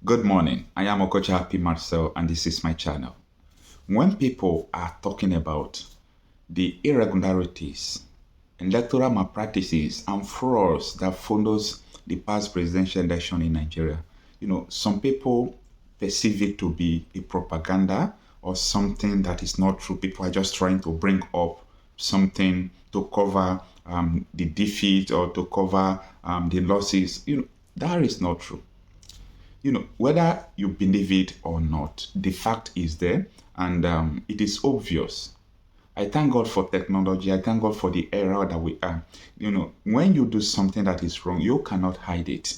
Good morning. I am Okocha Happy Marcel, and this is my channel. When people are talking about the irregularities, electoral malpractices, and frauds that follows the past presidential election in Nigeria, some people perceive it to be a propaganda or something that is not true. People are just trying to bring up something to cover the defeat or to cover the losses. That is not true. Whether you believe it or not, the fact is there, and it is obvious. I thank God for technology. I thank God for the era that we are. When you do something that is wrong, you cannot hide it.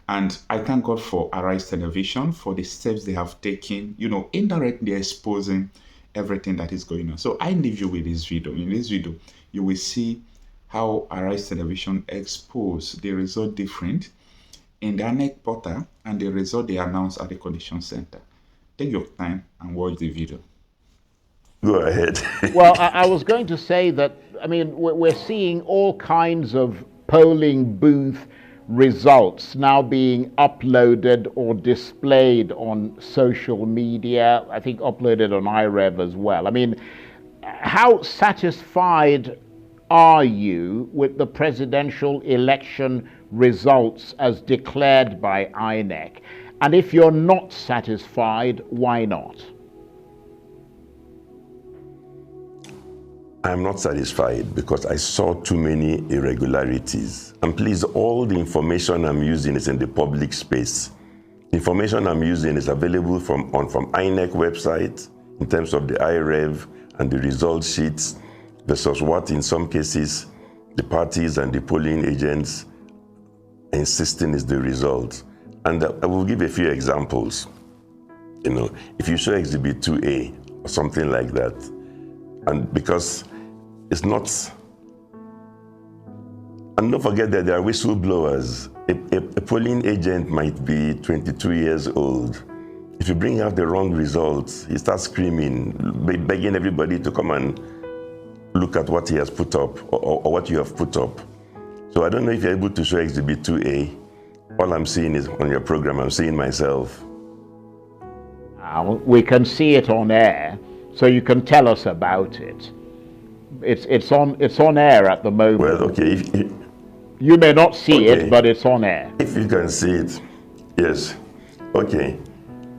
And I thank God for Arise Television for the steps they have taken, indirectly exposing everything that is going on. So I leave you with this video. In this video, you will see how Arise Television exposed the result different in the Inec portal and the result they announced at the collection center. Take your time and watch the video. Go ahead. Well, I was going to say that, we're seeing all kinds of polling booth results now being uploaded or displayed on social media, I think uploaded on iRev as well. How satisfied are you with the presidential election results as declared by Inec? And if you're not satisfied, why not? I'm not satisfied because I saw too many irregularities. And please, all the information I'm using is in the public space. Information I'm using is available from Inec website in terms of the iRev and the result sheets versus what in some cases the parties and the polling agents insisting is the result. And I will give a few examples. If you show Exhibit 2A or something like that, and because it's not, and don't forget that there are whistleblowers. A polling agent might be 22 years old. If you bring out the wrong results, he starts screaming, begging everybody to come and look at what he has put up or what you have put up. So I don't know if you're able to show Exhibit 2A. All I'm seeing is on your program, I'm seeing myself. We can see it on air, so you can tell us about it. It's on air at the moment. Well, okay. You may not see it, but it's on air. If you can see it, yes. Okay.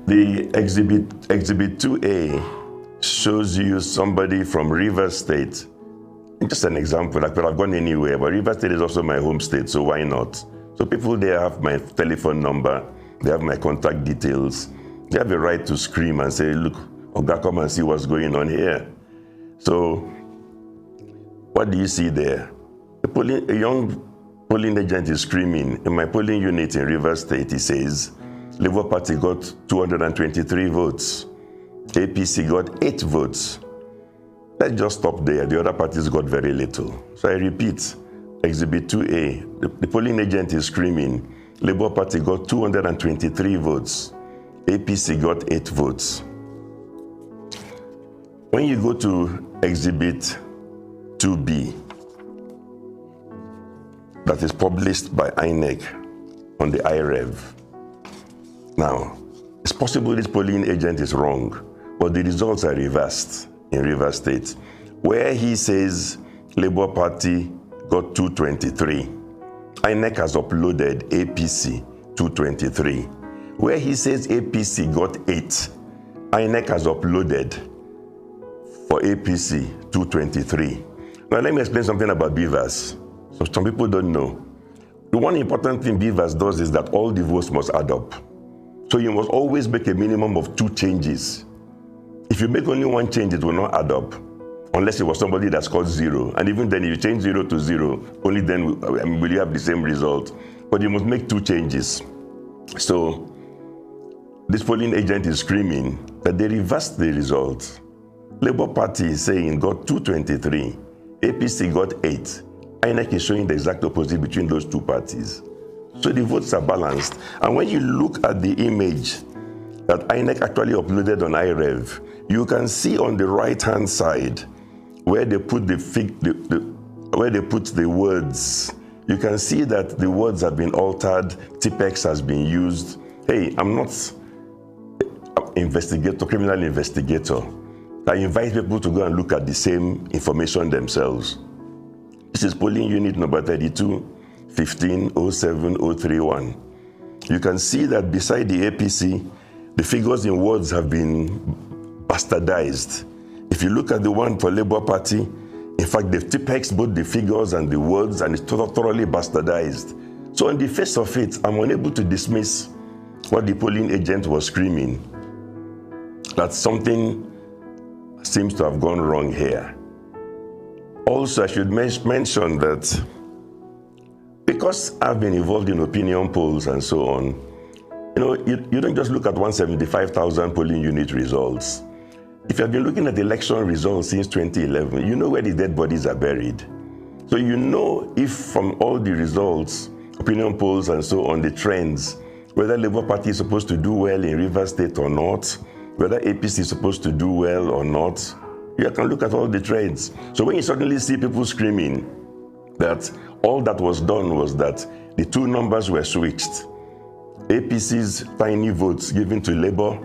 The Exhibit 2A shows you somebody from Rivers State. Just an example, I could have gone anywhere, but Rivers State is also my home state, so why not? So people there have my telephone number, they have my contact details, they have a right to scream and say, look, Oga, come and see what's going on here. So, what do you see there? A young polling agent is screaming. In my polling unit in Rivers State, he says, Labour Party got 223 votes. APC got 8 votes. Let's just stop there. The other parties got very little. So I repeat, Exhibit 2A, the polling agent is screaming, Labour Party got 223 votes. APC got 8 votes. When you go to Exhibit 2B, that is published by Inec on the iRev. Now, it's possible this polling agent is wrong, but the results are reversed in Rivers State, where he says Labour Party got 223. Inec has uploaded APC 223. Where he says APC got 8, Inec has uploaded for APC 223. Now let me explain something about Beavers. So some people don't know. The one important thing Beavers does is that all the votes must add up. So you must always make a minimum of 2 changes. If you make only 1 change, it will not add up, unless it was somebody that scored 0. And even then, if you change 0 to 0, only then will you have the same result. But you must make 2 changes. So this polling agent is screaming that they reversed the result. Labour Party is saying got 223, APC got 8. Inec is showing the exact opposite between those 2 parties. So the votes are balanced. And when you look at the image that Inec actually uploaded on iRev, you can see on the right-hand side where they put where they put the words. You can see that the words have been altered. Tipex has been used. hey, I'm not investigator, criminal investigator. I invite people to go and look at the same information themselves. This is polling unit number 32-15-07-031. You can see that beside the APC, the figures in words have been bastardized. If you look at the one for Labour Party, in fact, they've tipexed both the figures and the words, and it's thoroughly bastardized. So on the face of it, I'm unable to dismiss what the polling agent was screaming, that something seems to have gone wrong here. Also, I should mention that because I've been involved in opinion polls and so on, you don't just look at 175,000 polling unit results. If you have been looking at election results since 2011, you know where the dead bodies are buried. So you know if from all the results, opinion polls and so on, the trends, whether Labour Party is supposed to do well in Rivers State or not, whether APC is supposed to do well or not, you can look at all the trends. So when you suddenly see people screaming that all that was done was that the two numbers were switched, APC's tiny votes given to Labour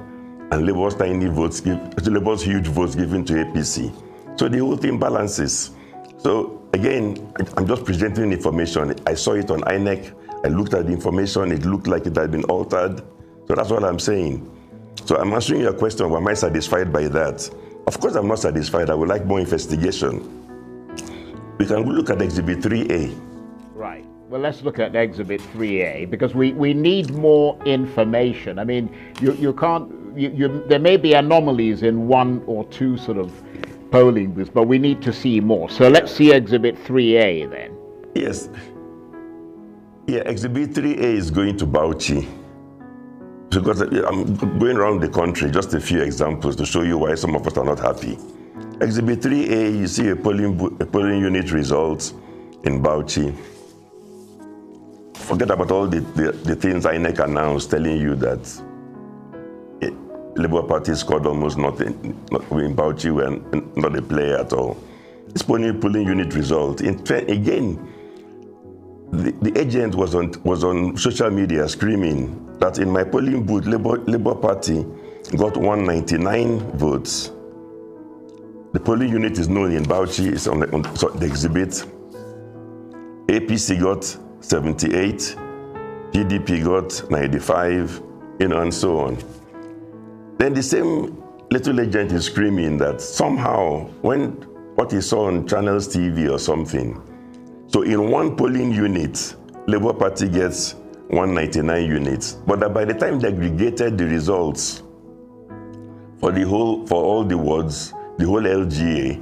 and Labour's Labour's huge votes given to APC. So the whole thing balances. So again, I'm just presenting information. I saw it on Inec. I looked at the information. It looked like it had been altered. So that's what I'm saying. So I'm answering your question, am I satisfied by that? Of course I'm not satisfied. I would like more investigation. We can look at Exhibit 3A. Right. Well, let's look at Exhibit 3A, because we need more information. I mean, you can't, there may be anomalies in one or two sort of polling booths, but we need to see more. So let's see Exhibit 3A then. Yes. Yeah, Exhibit 3A is going to Bauchi. Because I'm going around the country, just a few examples to show you why some of us are not happy. Exhibit 3A, you see a polling unit results in Bauchi. Forget about all the things Inec announced telling you that Labour Party scored almost nothing. In Bauchi, we're not a player at all. This polling unit result, again, the agent was on social media screaming that in my polling booth, Labour Party got 199 votes. The polling unit is known in Bauchi, it's on the exhibit. APC got 78, PDP got 95, and so on. Then the same little agent is screaming that somehow, what he saw on Channels TV or something, so in one polling unit, Labour Party gets 199 units, but that by the time they aggregated the results for all the wards, the whole LGA,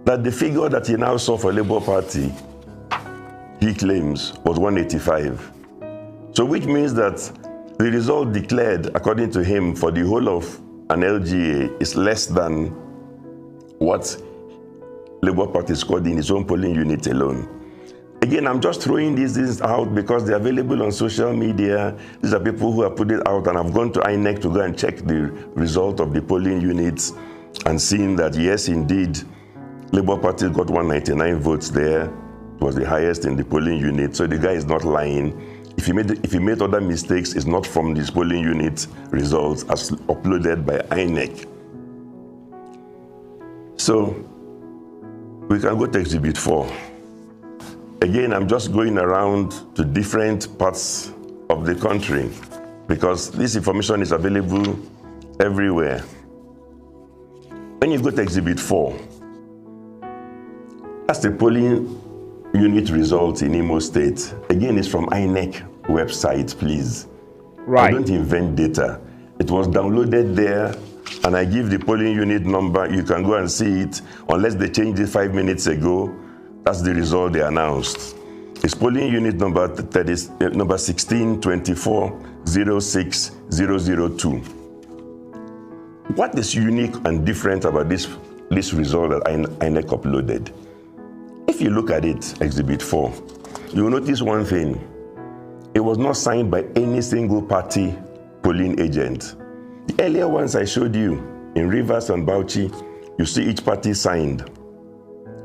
that the figure that he now saw for Labour Party, he claims, was 185. So which means that the result declared, according to him, for the whole of an LGA is less than what Labour Party scored in his own polling unit alone. Again, I'm just throwing these things out because they're available on social media. These are people who have put it out, and I've gone to Inec to go and check the result of the polling units and seen that, yes, indeed, Labour Party got 199 votes there. It was the highest in the polling unit, so the guy is not lying. If he made other mistakes, it's not from this polling unit results as uploaded by Inec. So we can go to Exhibit 4. Again, I'm just going around to different parts of the country because this information is available everywhere. When you go to Exhibit 4, that's the polling unit results in Imo State. Again, it's from Inec website, please. Right. I don't invent data. It was downloaded there, and I give the polling unit number. You can go and see it, unless they changed it 5 minutes ago. That's the result they announced. It's polling unit number 1624060002. What is unique and different about this result that Inec uploaded? If you look at it, Exhibit 4, you will notice one thing. It was not signed by any single party polling agent. The earlier ones I showed you, in Rivers and Bauchi, you see each party signed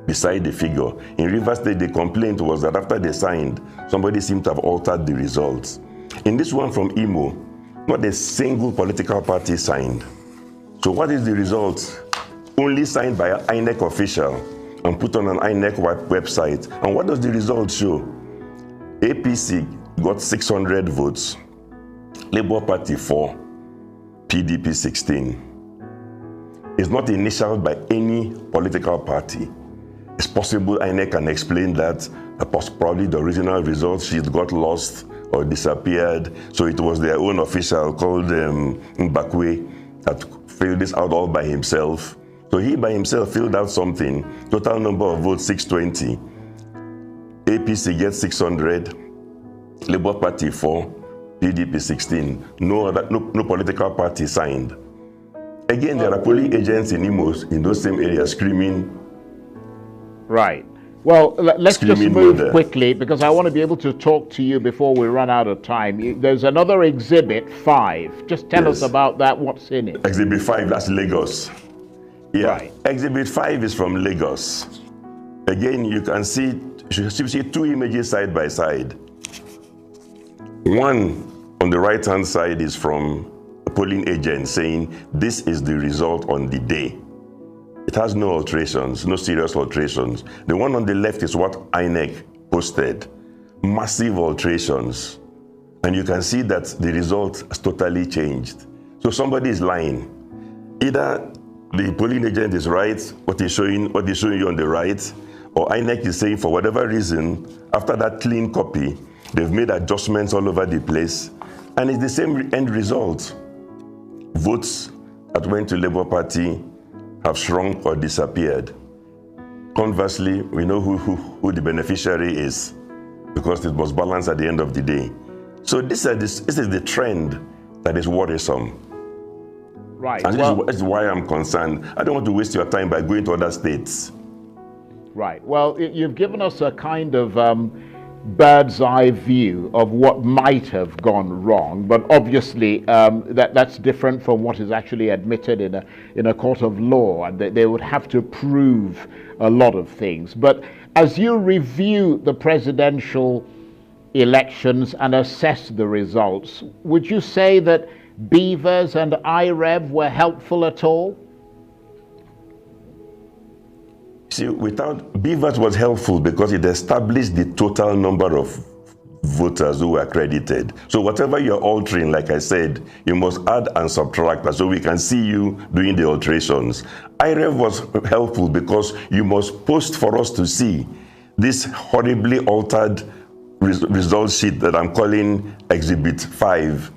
beside the figure. In Rivers State, the complaint was that after they signed, somebody seemed to have altered the results. In this one from Imo, Not a single political party signed. So what is the result? Only signed by an Inec official and put on an Inec website. And what does the result show? APC got 600 votes, Labour Party 4, PDP 16. It's not initialed by any political party. It's possible Inec can explain that probably the original result sheet got lost or disappeared, so it was their own official called Mbakwe that filled this out all by himself. So he by himself filled out something, total number of votes 620. APC gets 600, Labour Party 4, PDP 16. No political party signed. Again, there are polling agents in those same areas screaming. Right. Well, let's just move murder quickly because I want to be able to talk to you before we run out of time. There's another Exhibit 5. Just tell us about that. What's in it? Exhibit 5, that's Lagos. Yeah. Right. Exhibit 5 is from Lagos. Again, you see two images side by side. One on the right-hand side is from a polling agent saying this is the result on the day. It has no alterations, no serious alterations. The one on the left is what Inec posted. Massive alterations. And you can see that the result has totally changed. So somebody is lying. Either the polling agent is right, what he's showing you on the right, or Inec is saying for whatever reason, after that clean copy, they've made adjustments all over the place, and it's the same end result. Votes that went to Labour Party have shrunk or disappeared. Conversely, we know who the beneficiary is because it was balanced at the end of the day. So this is the trend that is worrisome. Right. And this is why I'm concerned. I don't want to waste your time by going to other states. Right. Well, you've given us a kind of bird's eye view of what might have gone wrong, but obviously that's different from what is actually admitted in a court of law, and they would have to prove a lot of things. But as you review the presidential elections and assess the results, would you say that Beavers and IREV were helpful at all? See, Beavers was helpful because it established the total number of voters who were accredited. So whatever you're altering, like I said, you must add and subtract that so we can see you doing the alterations. IREV was helpful because you must post for us to see this horribly altered result sheet that I'm calling Exhibit 5,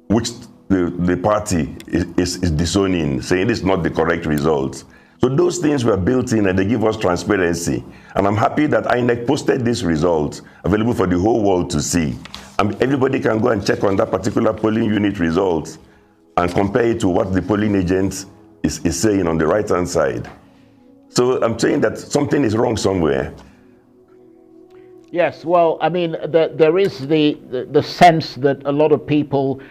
which the party is disowning, saying it's not the correct result. So those things were built in and they give us transparency. And I'm happy that Inec posted this result available for the whole world to see. And everybody can go and check on that particular polling unit result and compare it to what the polling agent is saying on the right-hand side. So I'm saying that something is wrong somewhere. Yes, well, I mean, there is the sense that a lot of people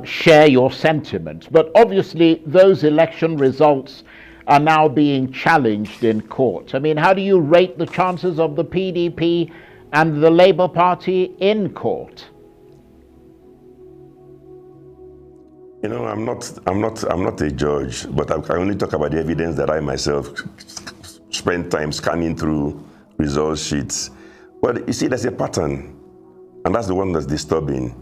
share your sentiments. But obviously, those election results are now being challenged in court. I mean, how do you rate the chances of the PDP and the Labour Party in court? You know, I'm not a judge, but I only talk about the evidence that I myself spent time scanning through result sheets. But you see, there's a pattern, and that's the one that's disturbing.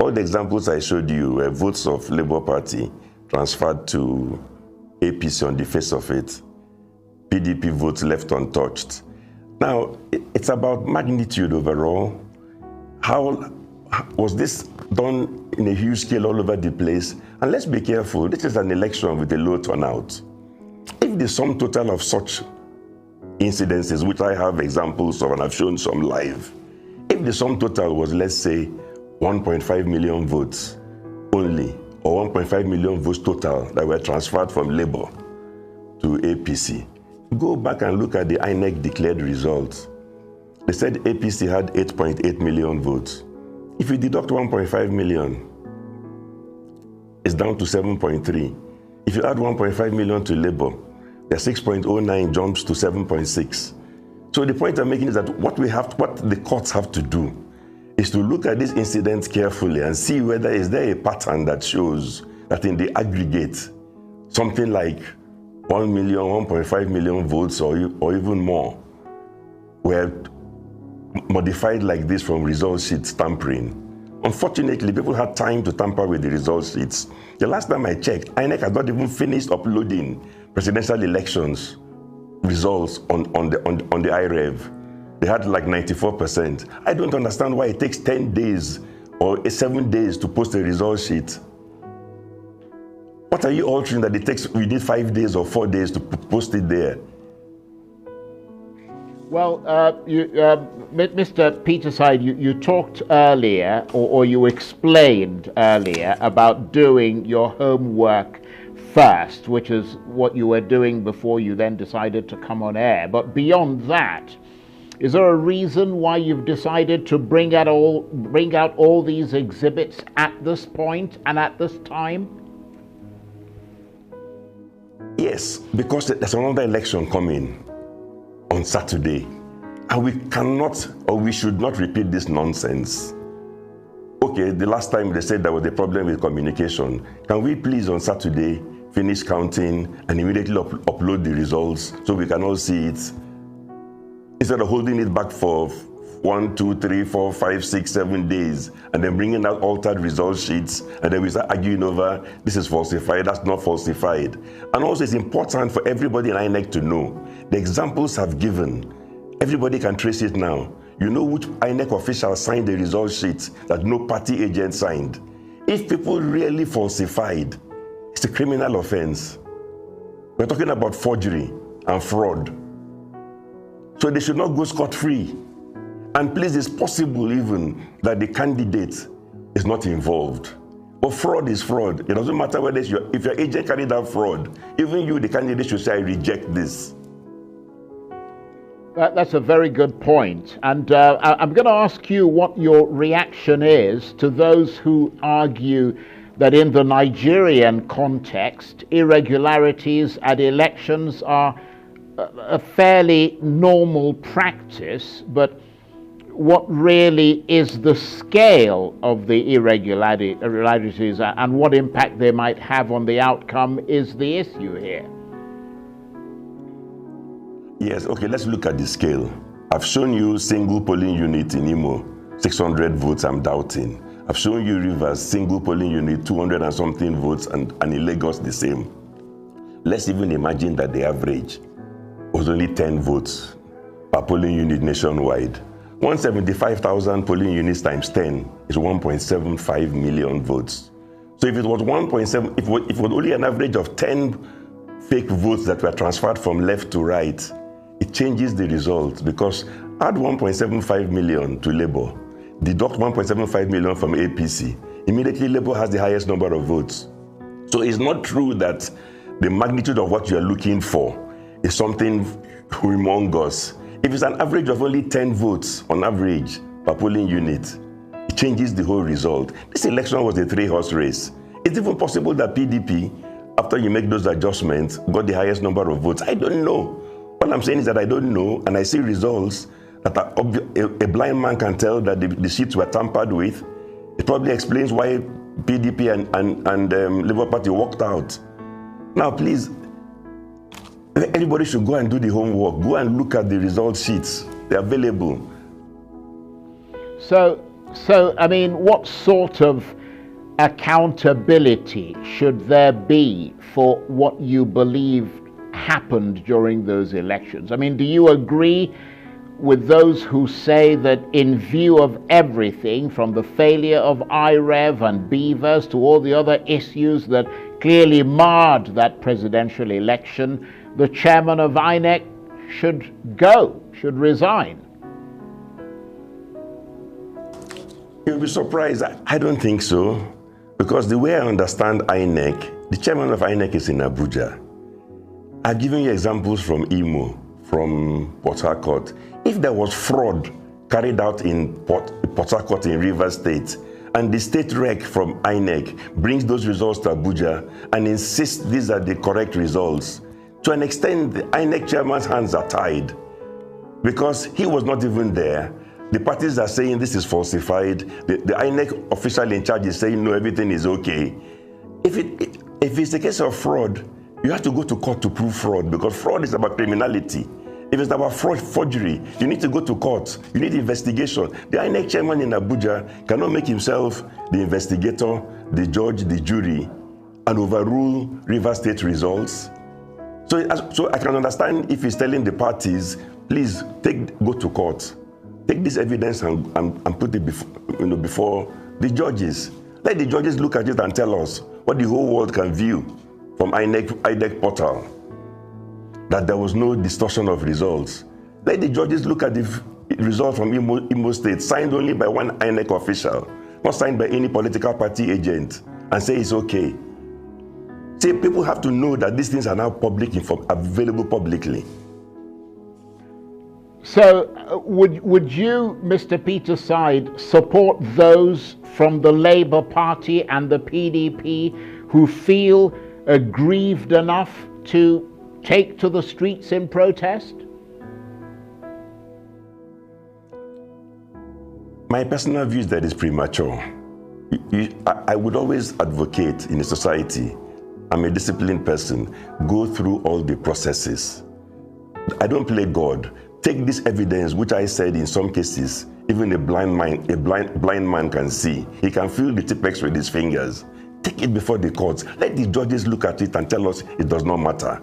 All the examples I showed you were votes of Labour Party transferred to APC on the face of it, PDP votes left untouched. Now, it's about magnitude overall. How was this done in a huge scale all over the place? And let's be careful, this is an election with a low turnout. If the sum total of such incidences, which I have examples of and I've shown some live, if the sum total was, let's say, 1.5 million votes only, or 1.5 million votes total that were transferred from Labour to APC. Go back and look at the Inec declared results. They said APC had 8.8 million votes. If you deduct 1.5 million, it's down to 7.3. If you add 1.5 million to Labour, the 6.09 jumps to 7.6. So the point I'm making is that what the courts have to do is to look at this incident carefully and see whether is there a pattern that shows that in the aggregate, something like 1 million, 1.5 million votes or even more were modified like this from result sheets tampering. Unfortunately, people had time to tamper with the result sheets. The last time I checked, Inec has not even finished uploading presidential elections results on the IREV. They had like 94%. I don't understand why it takes 10 days or 7 days to post a result sheet. What are you altering that it takes, we need 5 days or 4 days to post it there? Well, Mr. Peterside, you talked earlier, or you explained earlier about doing your homework first, which is what you were doing before you then decided to come on air. But beyond that, is there a reason why you've decided to bring out all these exhibits at this point and at this time? Yes, because there's another election coming on Saturday, and we cannot or we should not repeat this nonsense. Okay, the last time they said there was a problem with communication. Can we please on Saturday finish counting and immediately upload the results so we can all see it, instead of holding it back for 1, 2, 3, 4, 5, 6, 7 days and then bringing out altered result sheets, and then we start arguing over this is falsified, that's not falsified. And also it's important for everybody in Inec to know the examples have given. Everybody can trace it now. You know which Inec official signed the result sheet that no party agent signed. If people really falsified, it's a criminal offense. We're talking about forgery and fraud. So they should not go scot-free. And please, it's possible even that the candidate is not involved. But fraud is fraud. It doesn't matter whether if your agent carried out fraud, even you, the candidate, should say, I reject this. That's a very good point. And I'm going to ask you what your reaction is to those who argue that in the Nigerian context, irregularities at elections are a fairly normal practice, but what really is the scale of the irregularities and what impact they might have on the outcome is the issue here. Yes, okay, let's look at the scale. I've shown you single polling unit in Imo, 600 votes, I'm doubting. I've shown you Rivers, single polling unit, 200 and something votes, and in Lagos the same. Let's even imagine that the average was only 10 votes per polling unit nationwide. 175,000 polling units times 10 is 1.75 million votes. So if it was 1.7, if it was only an average of 10 fake votes that were transferred from left to right, it changes the result, because add 1.75 million to Labour, deduct 1.75 million from APC, immediately Labour has the highest number of votes. So it's not true that the magnitude of what you're looking for is something humongous. If it's an average of only 10 votes on average per polling unit, it changes the whole result. This election was a 3-horse race. It's even possible that PDP, after you make those adjustments, got the highest number of votes. I don't know. What I'm saying is that I don't know, and I see results that are a blind man can tell that the sheets were tampered with. It probably explains why PDP and Labour Party walked out. Now, please, everybody should go and do the homework. Go and look at the result sheets. They're available. So I mean, what sort of accountability should there be for what you believe happened during those elections? I mean, do you agree with those who say that in view of everything, from the failure of IREV and Beavers to all the other issues that clearly marred that presidential election, the chairman of Inec should resign? You'll be surprised. I don't think so, because the way I understand Inec, the chairman of Inec is in Abuja. I've given you examples from Imo, from Port Harcourt. If there was fraud carried out in Port Harcourt in Rivers State, and the state rec from Inec brings those results to Abuja and insists these are the correct results, to an extent, the Inec chairman's hands are tied, because he was not even there, The parties are saying this is falsified. The INEC official in charge is saying no, everything is okay. If it's a case of fraud, you have to go to court to prove fraud, because fraud is about criminality. If it's about forgery, you need to go to court. You need investigation. The INEC chairman in Abuja cannot make himself the investigator, the judge, the jury, and overrule River State results. So I can understand if he's telling the parties, please go to court. Take this evidence and put it before the judges. Let the judges look at it and tell us what the whole world can view from INEC portal, that there was no distortion of results. Let the judges look at the result from Imo State, signed only by one INEC official, not signed by any political party agent, and say it's okay. See, people have to know that these things are now available publicly. So would you, Mr. Peter Side, support those from the Labour Party and the PDP who feel aggrieved enough to take to the streets in protest? My personal view is that it's premature. I would always advocate in a society, I'm a disciplined person, go through all the processes. I don't play God. Take this evidence, which I said in some cases, even a blind man can see. He can feel the tipex with his fingers. Take it before the courts. Let the judges look at it and tell us it does not matter.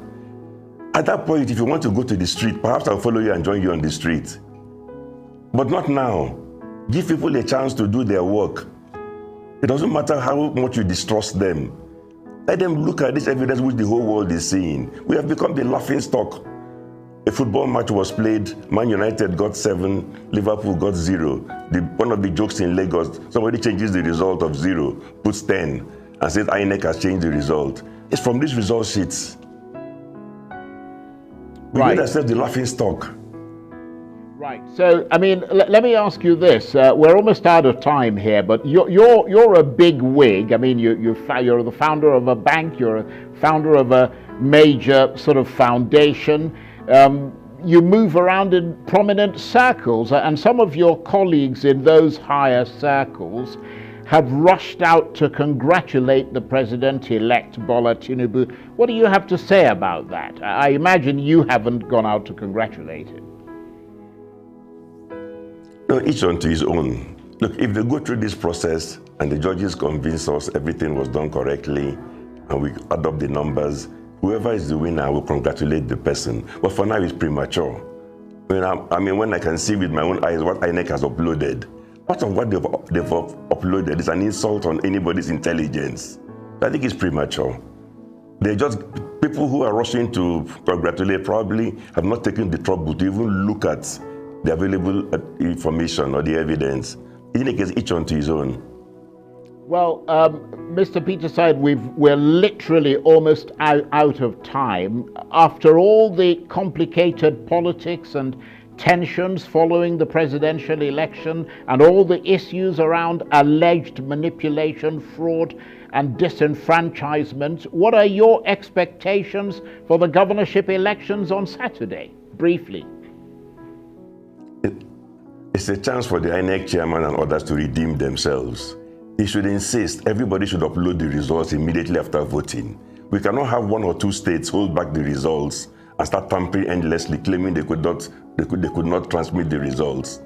At that point, if you want to go to the street, perhaps I'll follow you and join you on the street. But not now. Give people a chance to do their work. It doesn't matter how much you distrust them. Let them look at this evidence which the whole world is seeing. We have become the laughing stock. A football match was played, Man United got 7, Liverpool got 0. One of the jokes in Lagos, somebody changes the result of 0, puts 10, and says INEC has changed the result. It's from these result sheets. We made ourselves the laughing stock. Right. So, I mean, let me ask you this. We're almost out of time here, but you're a big wig. I mean, you're the founder of a bank. You're a founder of a major sort of foundation. You move around in prominent circles, and some of your colleagues in those higher circles have rushed out to congratulate the president-elect Bola Tinubu. What do you have to say about that? I imagine you haven't gone out to congratulate him. No, each one to his own. Look, if they go through this process and the judges convince us everything was done correctly and we add up the numbers, whoever is the winner will congratulate the person. But for now, it's premature. I mean, when I can see with my own eyes what INEC has uploaded, part of what they've uploaded is an insult on anybody's intelligence. I think it's premature. They're just people who are rushing to congratulate probably have not taken the trouble to even look at the available information or the evidence. Inec is each one to his own. Well, Mr. Peter Side, we're literally almost out of time. After all the complicated politics and tensions following the presidential election and all the issues around alleged manipulation, fraud, and disenfranchisement, what are your expectations for the governorship elections on Saturday? Briefly. It's a chance for the INEC chairman and others to redeem themselves. He should insist everybody should upload the results immediately after voting. We cannot have 1 or 2 states hold back the results and start tampering endlessly, claiming they could not transmit the results.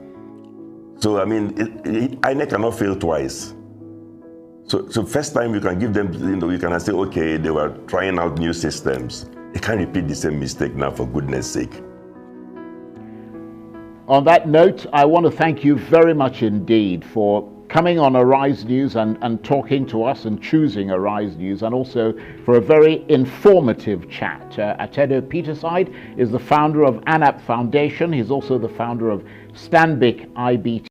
So I mean, INEC cannot fail twice. So first time you can give them, you can say, okay, they were trying out new systems. They can't repeat the same mistake now, for goodness sake. On that note, I want to thank you very much indeed for coming on Arise News and talking to us and choosing Arise News, and also for a very informative chat. Atedo Peter Side is the founder of ANAP Foundation. He's also the founder of Stanbic IBT.